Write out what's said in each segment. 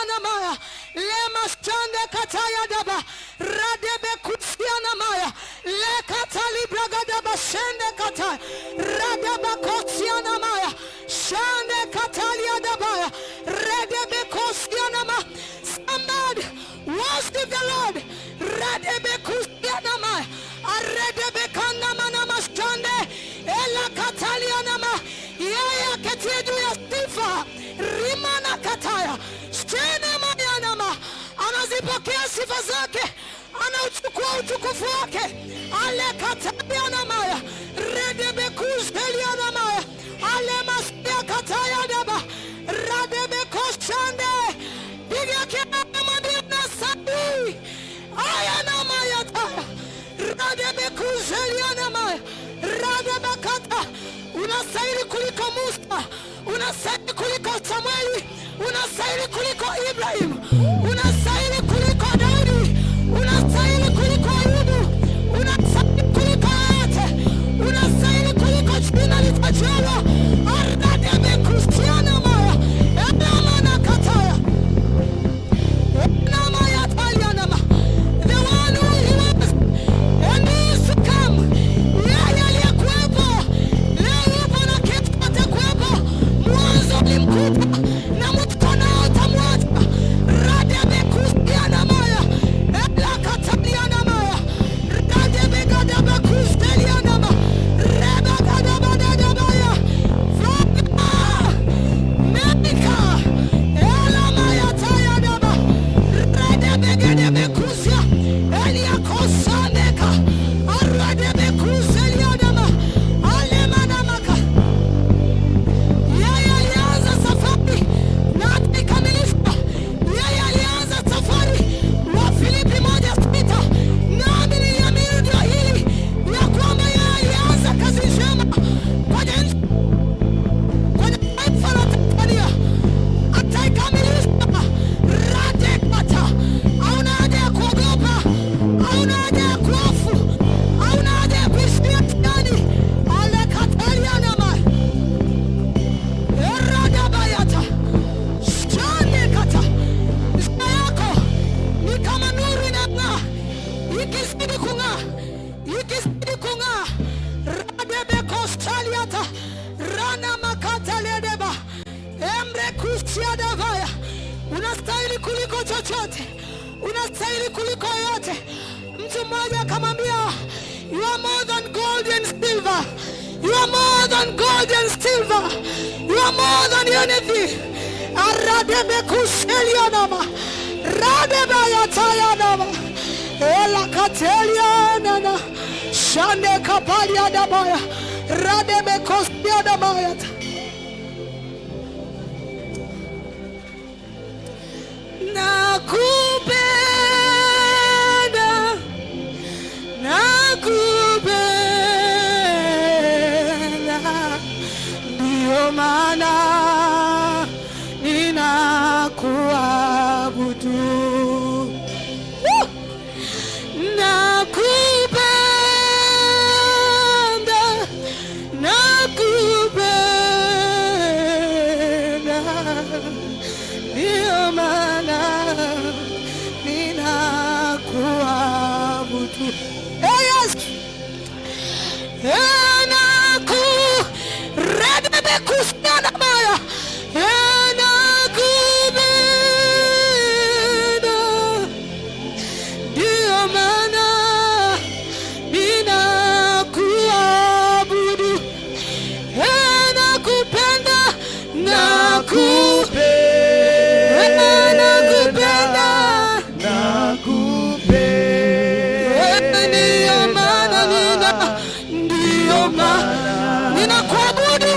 na maya lema stande kataya daba radebe kusiana maya le katali bragadaba shende kataya radaba kosiana maya shande katalia dabaya radebe kosiana ma. Somebody worship the Lord. Radebe kusiana maya aredebe kanda manama stande ela katalia nama yeye ketie juu ya sifa rimana kataya stene mayanama anazipokea sifa zake, anauchukua utukufu wake. Ale kataya na maya redebe kuzelia na maya ale masia kataya daba radebe koshande piga kelele mwambie nasabi aya na maya taya radebe kuzelia na maya radebe kata. Unastahili kuliko Musa, unastahili kuliko Samueli, unastahili kuliko Ibrahim, unastahili kuliko Daudi, unastahili kuliko Ayubu, unastahili kuliko yote, unastahili kuliko jina litajalo. Aradebe kusiana maya enama na kataya enama ya talianama. The one who he was and he is to come. Yeye aliyekuwepo mwanzo ulimkuta na mtukona utamwacha. Radebe kusiana maya ela kataliana maya radebe gadaba kusiana maya reba gadaba dadabaya vama menika ela maya taya daba radebe gadebe kusia elia kosaneka aradebe kuselia dama alemana maka. Yeye alianza safari na ataikamilisha. Yeye alianza safari wa Filipi 1:6 nami niliamini ndio hili ya kwamba yeye alianza kazi njema kwenye taifa la Tanzania ataikamilisha. Radekata, hauna haja ya kuogopa, hauna haja ya kuhofu, hauna haja ya kuishia ndani. Ale kataliana maya Eradabayata shane kata. Jina yako ni kama nuru inang'aa, ikizidi kung'aa, ikizidi kung'aa. Radebe kostaliata rana makata ledeba emre kusia davaya. Unastahili kuliko chochote, unastahili kuliko yote. Mtu mmoja akamwambia, you are more than gold and silver. You are more than gold and silver. You are more than anything. Aradebe kuselia nama radebe yataya nama ela katelia nana shande kapalia dabaya radebe kosia dabaya. Nakupenda, nakupenda, ndio maana ninakuabudu. Nakupenda, nakupenda, ndio maana ninakuabudu. Yes. Redebe kusiana maya nakupenda, ndio maana ninakuabudu. Nakupenda, nakupenda, ndio maana ninakuabudu.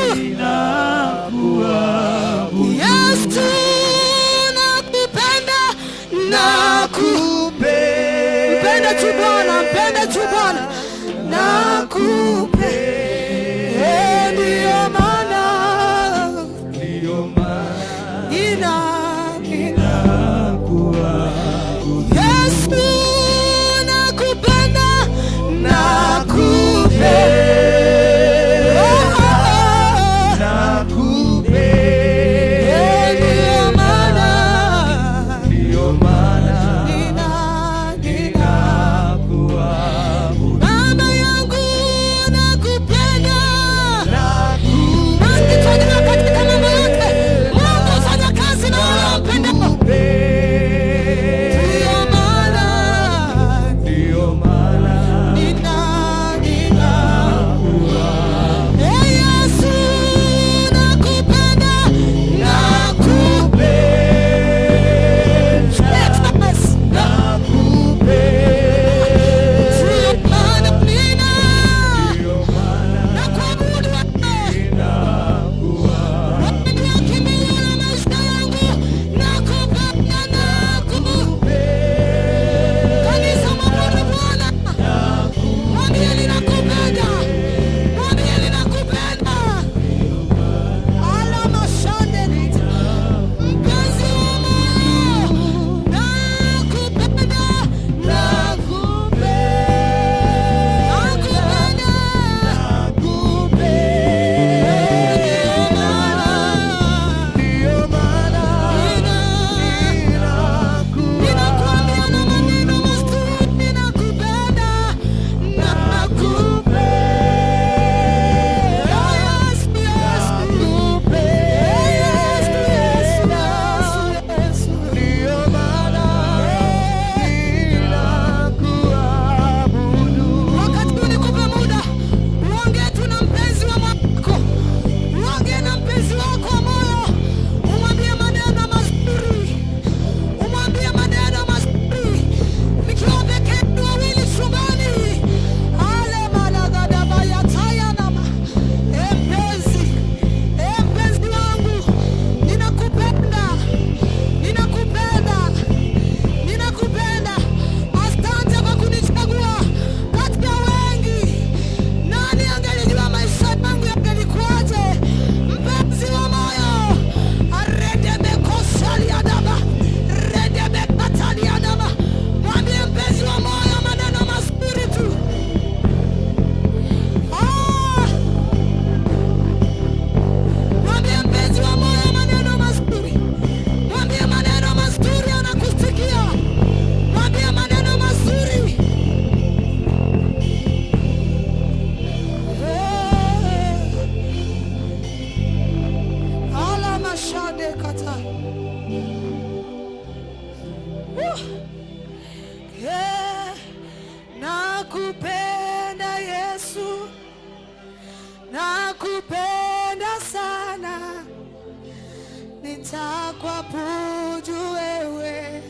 nitakuabudu wewe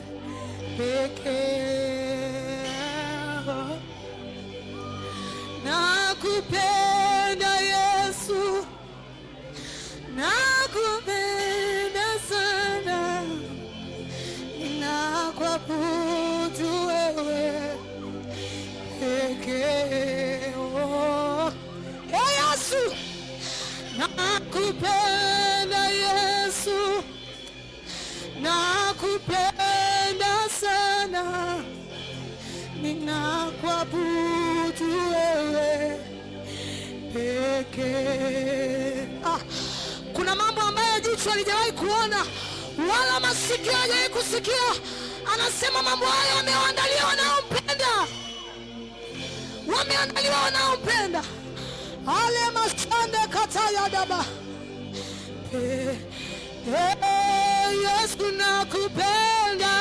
pekee. Nakupenda Yesu, nakupenda sana, ninakuabudu wewe pekee. Yesu, nakupenda Yesu, nakupenda sana, ninakuabudu wewe pekee. Kuna mambo ambayo jicho halijawahi kuona wala masikio hayajawahi kusikia. Anasema mambo hayo wameandaliwa wanaompenda, wameandaliwa wanaompenda. Ale mashande kataya daba. Yesu nakupenda,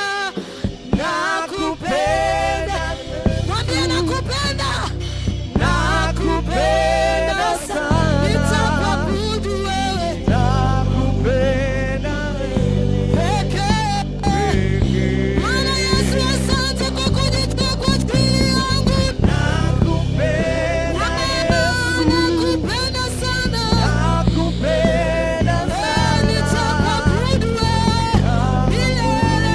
nakupenda, mwambie nakupenda, nakupenda sana, nitakuabudu wewe, nakupenda pekee. Bwana Yesu, asante kwa kujitoa kwa ajili yangu, nakupenda, nakupenda sana, nakupenda sana, nitakuabudu wewe milele.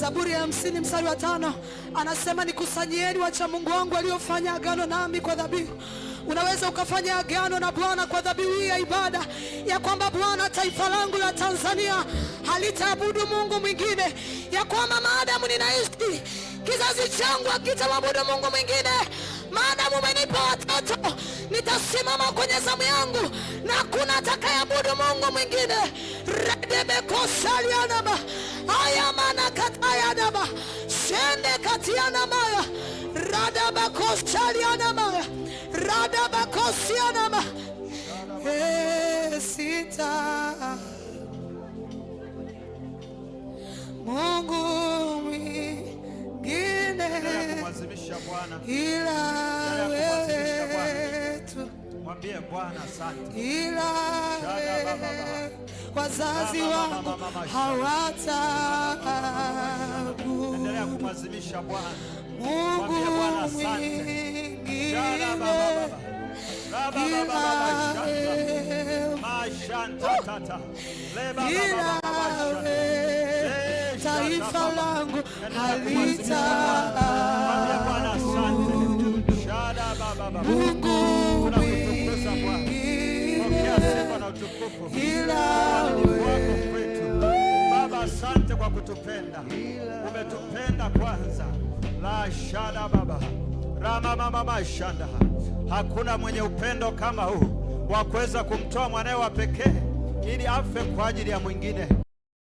Zaburi ya 50 mstari wa 5 anasema, nikusanyieni wacha Mungu wangu waliofanya agano nami kwa dhabihu. Unaweza ukafanya agano na Bwana kwa dhabihu hii ya ibada, ya kwamba Bwana, taifa langu la Tanzania halitaabudu Mungu mwingine, ya kwamba maadamu ninaishi kizazi changu hakitamwabudu Mungu mwingine. Maadamu umenipa watoto, nitasimama kwenye zamu yangu na hakuna atakayeabudu Mungu mwingine. Redebekosalianaba ayamana katayanaba shende katianamaya radabakosalianamaya radabakosianama sita Mungu mwingine ila wewe tu. Mwambie Bwana asante. Ila wazazi wangu hawataabudu. Endelea kumwazimisha Bwana. Mwambie Bwana asante. Taifa langu halitaabudu Mungu Baba, asante kwa kutupenda. Umetupenda kwanza. La shada baba rama mama shanda. Hakuna mwenye upendo kama huu wa kuweza kumtoa mwanae wa pekee ili afe kwa ajili ya mwingine.